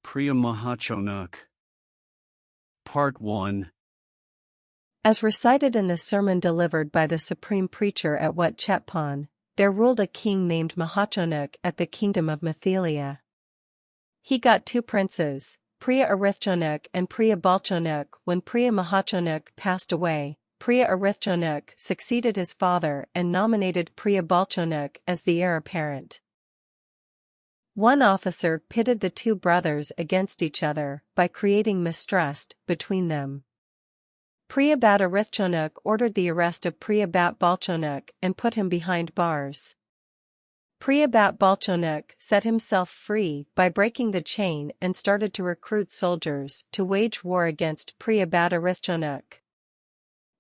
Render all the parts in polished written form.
Preah Mohacho-Nuok. Part 1. As recited in the sermon delivered by the supreme preacher at Wat Chettpaun, there ruled a king named Mohacho-Nuok at the kingdom of Methelea. He got two princes, Preah Arithcho-nuok and Preah Baulcho-nuok. When Preah Mohacho-Nuok passed away, Preah Arithcho-nuok succeeded his father and nominated Preah Baulcho-nuok as the heir apparent. One officer pitted the two brothers against each other by creating mistrust between them. Preah Bat Arithcho-nuok ordered the arrest of Preah Bat Baulcho-nuok and put him behind bars. Preah Bat Baulcho-nuok set himself free by breaking the chain and started to recruit soldiers to wage war against Preah Bat Arithcho-nuok.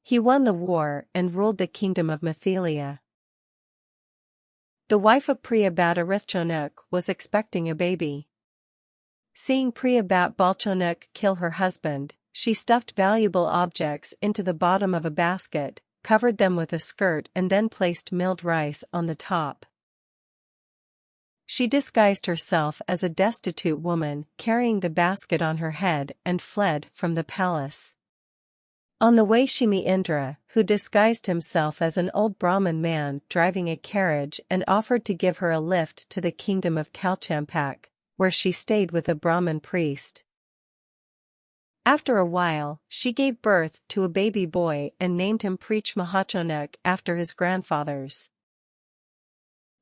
He won the war and ruled the kingdom of Methelea. The wife of Preah Bat Arithcho-nuok was expecting a baby. Seeing Preah Bat Baulcho-nuok kill her husband, she stuffed valuable objects into the bottom of a basket, covered them with a skirt and then placed milled rice on the top. She disguised herself as a destitute woman carrying the basket on her head and fled from the palace. On the way she met Indra, who disguised himself as an old Brahmin man driving a carriage and offered to give her a lift to the kingdom of Kalchampak, where she stayed with a Brahmin priest. After a while, she gave birth to a baby boy and named him Preah Mohacho-Nuok after his grandfathers.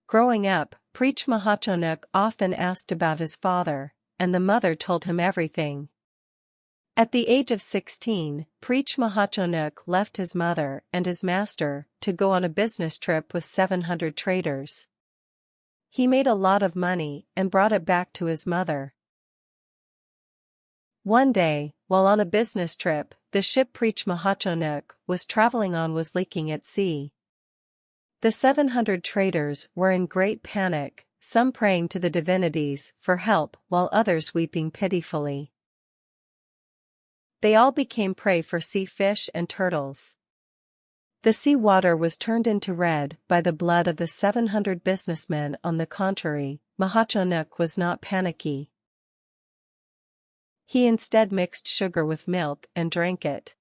Growing up, Preah Mohacho-Nuok often asked about his father, and the mother told him everything. At the age of 16, Preah Mohacho-Nuok left his mother and his master to go on a business trip with 700 traders. He made a lot of money and brought it back to his mother. One day, while on a business trip, the ship Preah Mohacho-Nuok was traveling on was leaking at sea. The 700 traders were in great panic, some praying to the divinities for help while others weeping pitifully. They all became prey for sea fish and turtles. The sea water was turned into red by the blood of the 700 businessmen. On the contrary, Mohacho-Nuok was not panicky. He instead mixed sugar with milk and drank it.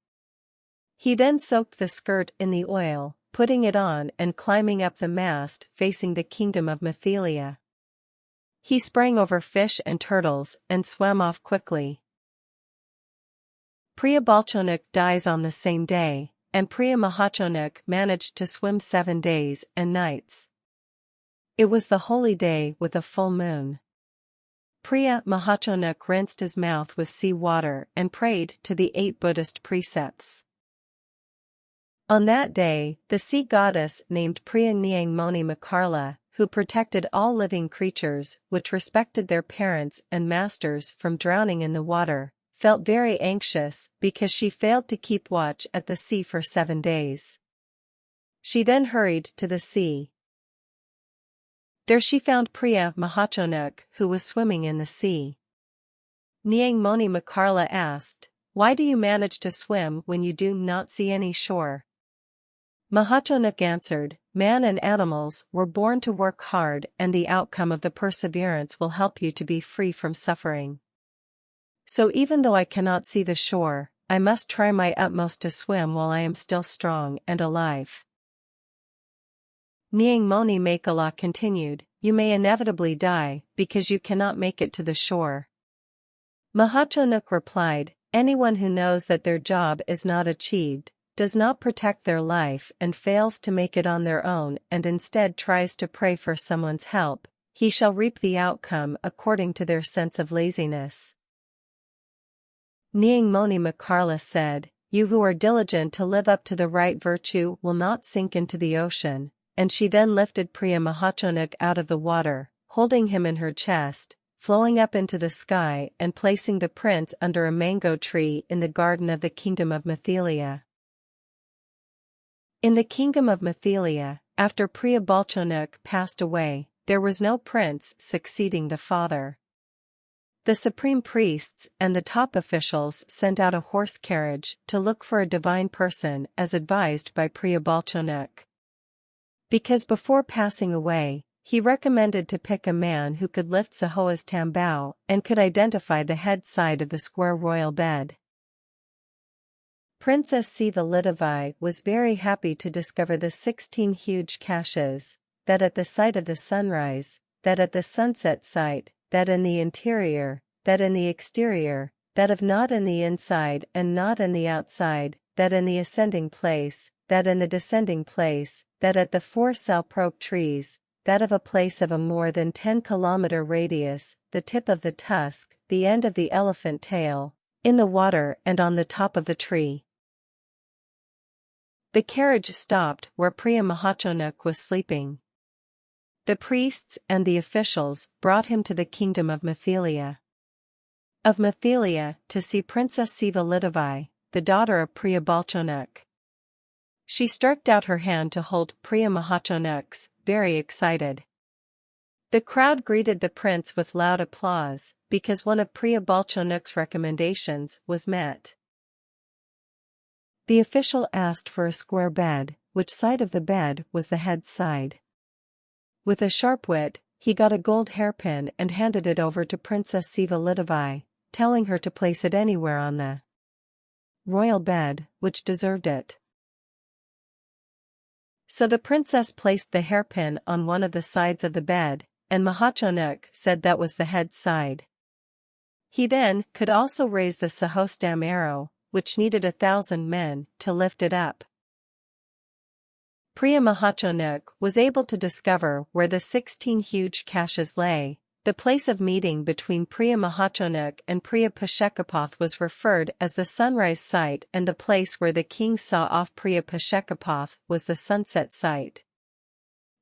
He then soaked the skirt in the oil, putting it on and climbing up the mast facing the kingdom of Methelea. He sprang over fish and turtles and swam off quickly. Preah Baulcho-nuok dies on the same day, and Preah Mohacho-Nuok managed to swim 7 days and nights. It was the holy day with a full moon. Preah Mohacho-Nuok rinsed his mouth with sea water and prayed to the 8 Buddhist precepts. On that day, the sea goddess named Preah Mohacho-Nuok, who protected all living creatures which respected their parents and masters from drowning in the water, felt very anxious because she failed to keep watch at the sea for 7 days. She then hurried to the sea. There she found Preah Mohacho-Nuok, who was swimming in the sea. Mohacho-Nuok asked, "Why do you manage to swim when you do not see any shore?" Mohacho-Nuok answered, "Man and animals were born to work hard, and the outcome of the perseverance will help you to be free from suffering. So even though I cannot see the shore, I must try my utmost to swim while I am still strong and alive." Mohacho-Nuok continued, "You may inevitably die, because you cannot make it to the shore." Mohacho-Nuok replied, "Anyone who knows that their job is not achieved, does not protect their life and fails to make it on their own and instead tries to pray for someone's help, he shall reap the outcome according to their sense of laziness." Mohacho-Nuok said, "You who are diligent to live up to the right virtue will not sink into the ocean," and she then lifted Preah Mohacho-Nuok out of the water, holding him in her chest, flowing up into the sky and placing the prince under a mango tree in the garden of the kingdom of Methelea. In the kingdom of Methelea, after Preah Baulcho-nuok passed away, there was no prince succeeding the father. The supreme priests and the top officials sent out a horse carriage to look for a divine person as advised by Preah Baulcho-nuok. Because before passing away, He recommended to pick a man who could lift Sahoa's tambao and could identify the head side of the square royal bed. Princess Siva Lidovai was very happy to discover the 16 huge caches, that at the site of the sunrise, that at the sunset site, that in the interior, that in the exterior, that of not in the inside and not in the outside, that in the ascending place, that in the descending place, that at the 4 salprok trees, that of a place of a more than 10-kilometer radius, the tip of the tusk, the end of the elephant tail, in the water and on the top of the tree. The carriage stopped where Preah Mohacho-Nuok was sleeping. The priests and the officials brought him to the kingdom of Methelea. Of Methelea, to see Princess Siva Lidovai, the daughter of Preah Baulcho-nuok. She stretched out her hand to hold Preah Mohacho-Nuok's, very excited. The crowd greeted the prince with loud applause, because one of Preah Baulcho-Nuok's recommendations was met. The official asked for a square bed, which side of the bed was the head side. With a sharp wit, he got a gold hairpin and handed it over to Princess Siva Lidovai, telling her to place it anywhere on the royal bed, which deserved it. So the princess placed the hairpin on one of the sides of the bed, and Mohacho-Nuok said that was the head side. He then could also raise the Sahostam arrow, which needed 1,000 men to lift it up. Preah Mohacho-Nuok was able to discover where the 16 huge caches lay. The place of meeting between Preah Mohacho-Nuok and Preah Bat Arithcho-nuok was referred as the sunrise site, and the place where the king saw off Preah Bat Arithcho-nuok was the sunset site.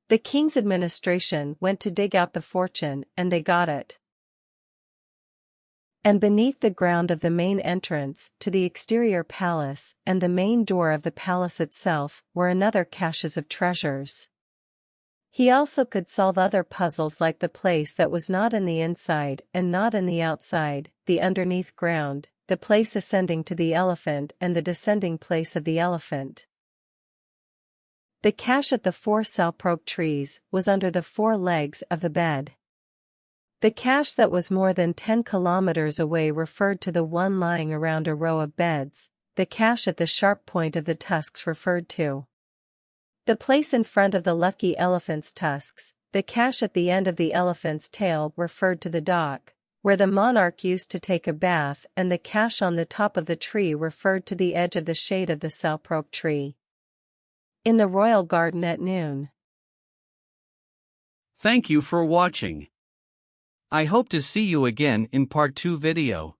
The king's administration went to dig out the fortune, and they got it. And beneath the ground of the main entrance to the exterior palace and the main door of the palace itself were another caches of treasures. He also could solve other puzzles like the place that was not in the inside and not in the outside, the underneath ground, the place ascending to the elephant and the descending place of the elephant. The cache at the 4 salprok trees was under the 4 legs of the bed. The cache that was more than 10 kilometers away referred to the one lying around a row of beds. The cache at the sharp point of the tusks referred to the place in front of the lucky elephant's tusks. The cache at the end of the elephant's tail referred to the dock, where the monarch used to take a bath, and the cache on the top of the tree referred to the edge of the shade of the salprok tree in the royal garden at noon. Thank you for watching. I hope to see you again in part 2 video.